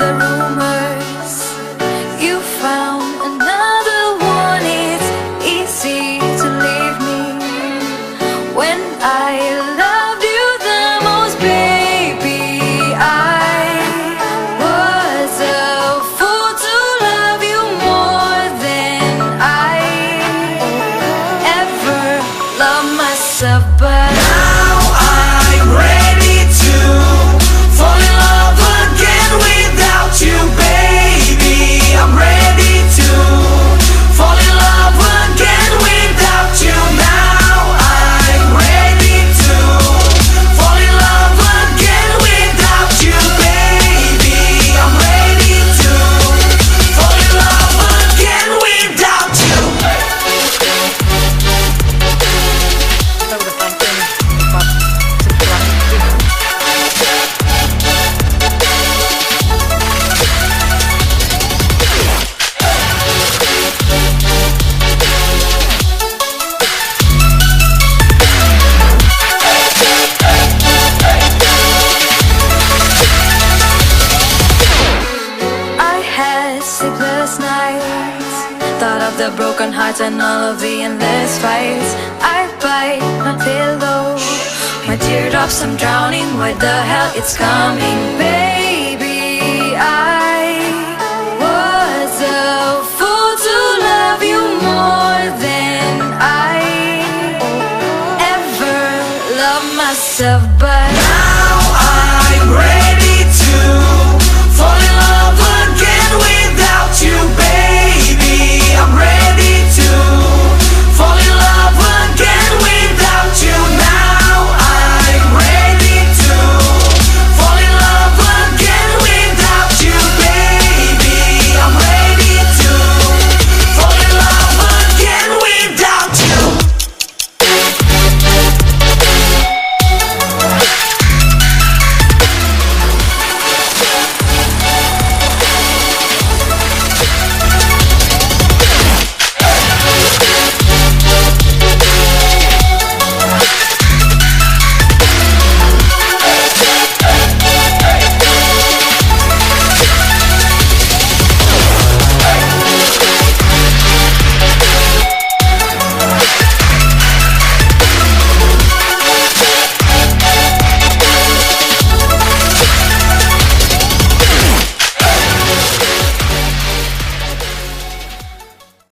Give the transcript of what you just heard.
the rumors. You found another one. It's easy to leave me when I loved you the most, baby. I was a fool to love you more than I ever loved myself, but now I'm ready to fall in love again without you, baby. I'm ready to fall in love again without you. Now I'm ready to fall in love again without you, baby. I'm ready to fall in love again without you. Kita udah sampai nih tempat seberang itu. I had sleepless nights, thought of the broken hearts and all of the endless fights. I bite my pillow, my teardrops I'm drowning. Why the hell it's coming, babe?